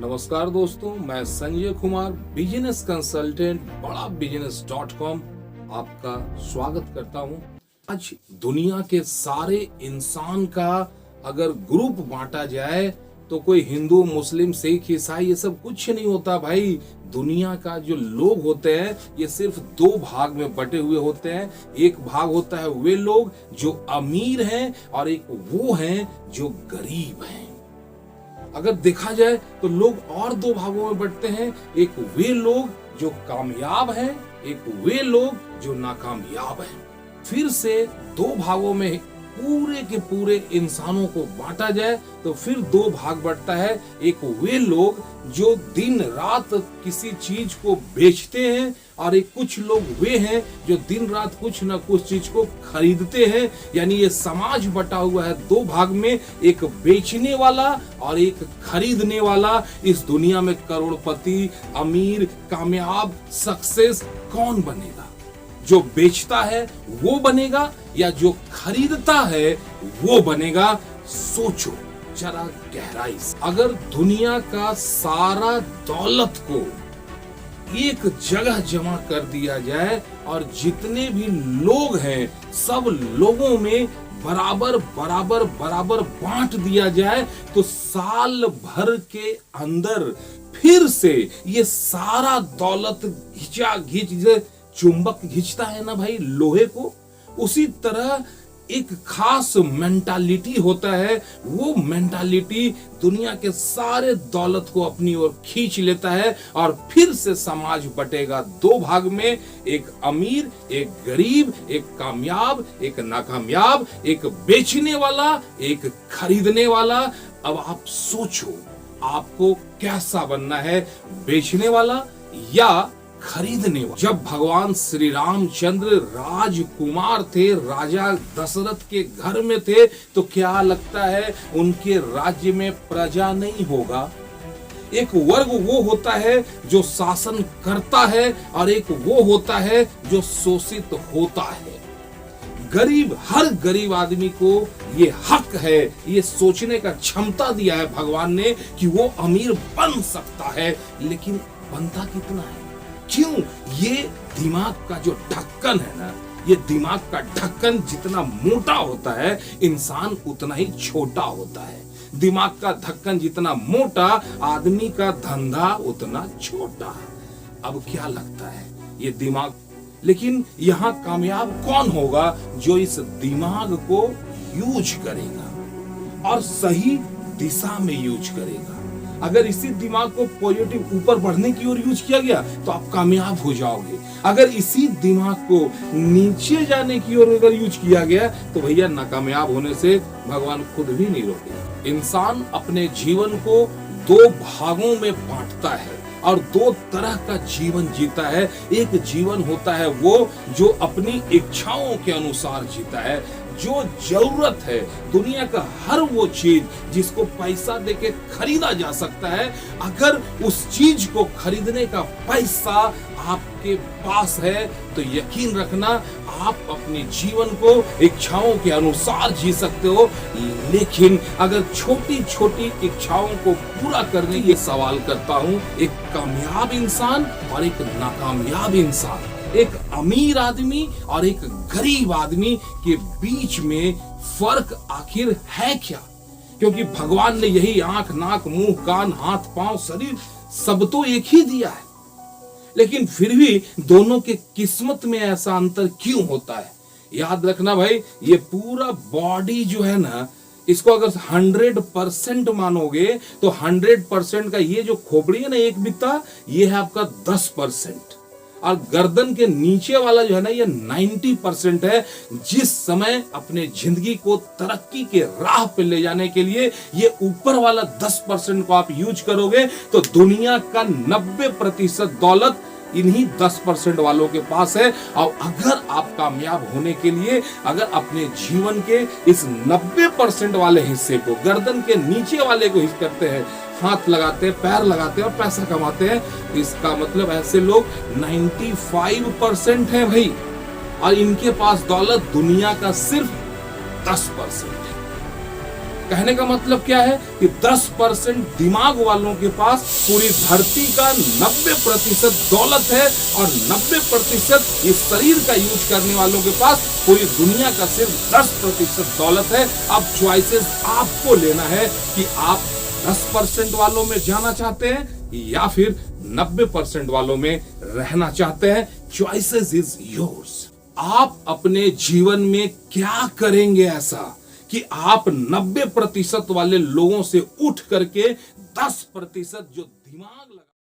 नमस्कार दोस्तों, मैं संजय कुमार बिजनेस कंसल्टेंट बड़ा बिजनेस.com आपका स्वागत करता हूं। आज दुनिया के सारे इंसान का अगर ग्रुप बांटा जाए तो कोई हिंदू, मुस्लिम, सिख, ईसाई ये सब कुछ नहीं होता भाई। दुनिया का जो लोग होते हैं ये सिर्फ दो भाग में बटे हुए होते हैं। एक भाग होता है वे लोग जो अमीर हैं और एक वो हैं जो गरीब हैं। अगर देखा जाए तो लोग और दो भागों में बंटते हैं। एक वे लोग जो कामयाब हैं, एक वे लोग जो नाकामयाब हैं। फिर से दो भागों में पूरे के पूरे इंसानों को बांटा जाए तो फिर दो भाग बढ़ता है। एक वे लोग जो दिन रात किसी चीज को बेचते हैं और एक कुछ लोग वे हैं जो दिन रात कुछ न कुछ चीज को खरीदते हैं। यानी ये समाज बटा हुआ है दो भाग में, एक बेचने वाला और एक खरीदने वाला। इस दुनिया में करोड़पति, अमीर, कामयाब, सक्सेस कौन बनेगा? जो बेचता है वो बनेगा या जो खरीदता है वो बनेगा? सोचो जरा गहराई से। अगर दुनिया का सारा दौलत को एक जगह जमा कर दिया जाए और जितने भी लोग हैं सब लोगों में बराबर बराबर बराबर बांट दिया जाए तो साल भर के अंदर फिर से ये सारा दौलत घिंच चुंबक घिंचता है ना भाई लोहे को, उसी तरह एक खास मेंटालिटी होता है। वो मेंटालिटी दुनिया के सारे दौलत को अपनी ओर खींच लेता है और फिर से समाज बटेगा दो भाग में, एक अमीर, एक गरीब, एक कामयाब, एक नाकामयाब, एक बेचने वाला, एक खरीदने वाला। अब आप सोचो आपको कैसा बनना है, बेचने वाला या खरीदने वाला? जब भगवान श्री रामचंद्र राजकुमार थे, राजा दशरथ के घर में थे, तो क्या लगता है उनके राज्य में प्रजा नहीं होगा? एक वर्ग वो होता है जो शासन करता है और एक वो होता है जो शोषित होता है। गरीब, हर गरीब आदमी को ये हक है, ये सोचने का क्षमता दिया है भगवान ने कि वो अमीर बन सकता है, लेकिन बनता कितना है? क्यों? ये दिमाग का जो ढक्कन है ना, ये दिमाग का ढक्कन जितना मोटा होता है इंसान उतना ही छोटा होता है। दिमाग का ढक्कन जितना मोटा आदमी का धंधा उतना छोटा। अब क्या लगता है ये दिमाग? लेकिन यहाँ कामयाब कौन होगा? जो इस दिमाग को यूज करेगा और सही दिशा में यूज करेगा। अगर इसी दिमाग को पॉजिटिव ऊपर बढ़ने की ओर यूज किया गया तो आप कामयाब हो जाओगे। अगर इसी दिमाग को नीचे जाने की ओर अगर यूज किया गया तो भैया नाकामयाब होने से भगवान खुद भी नहीं रोके। इंसान अपने जीवन को दो भागों में बांटता है और दो तरह का जीवन जीता है। एक जीवन होता है वो जो अपनी इच्छाओं के अनुसार जीता है, जो जरूरत है दुनिया का हर वो चीज जिसको पैसा देके खरीदा जा सकता है, अगर उस चीज को खरीदने का पैसा आपके पास है तो यकीन रखना आप अपने जीवन को इच्छाओं के अनुसार जी सकते हो। लेकिन अगर छोटी छोटी इच्छाओं को पूरा करने की सवाल करता हूं, एक कामयाब इंसान और एक नाकामयाब इंसान, एक अमीर आदमी और एक गरीब आदमी के बीच में फर्क आखिर है क्या? क्योंकि भगवान ने यही आंख, नाक, मुंह, कान, हाथ, पांव, शरीर सब तो एक ही दिया है, लेकिन फिर भी दोनों के किस्मत में ऐसा अंतर क्यों होता है? याद रखना भाई, ये पूरा बॉडी जो है ना, इसको अगर 100% मानोगे तो 100% का ये जो खोपड़ी है ना, एक बित्ता, ये है आपका 10%। और गर्दन के नीचे वाला जो है ना, ये 90% है। जिस समय अपने जिंदगी को तरक्की के राह पे ले जाने के लिए ये ऊपर वाला 10% को आप यूज करोगे तो दुनिया का 90% दौलत इन्हीं 10% वालों के पास है। और अगर आप कामयाब होने के लिए अगर अपने जीवन के इस 90% वाले हिस्से को, गर्दन के नीचे वाले को हिस्सा करते हैं, हाथ लगाते हैं, पैर लगाते हैं और पैसा कमाते हैं, इसका मतलब ऐसे लोग 95% हैं भाई, और इनके पास दौलत दुनिया का सिर्फ 10% है। कहने का मतलब क्या है कि 10% दिमाग वालों के पास पूरी धरती का 90% दौलत है और 90% इस शरीर का यूज करने वालों के पास पूरी दुनिया का सिर्फ 10% दौलत है। अब चॉइसेस आपको लेना है कि आप 10% वालों में जाना चाहते हैं या फिर 90% वालों में रहना चाहते हैं। Choices is yours. आप अपने जीवन में क्या करेंगे ऐसा कि आप 90% वाले लोगों से उठ करके 10% जो दिमाग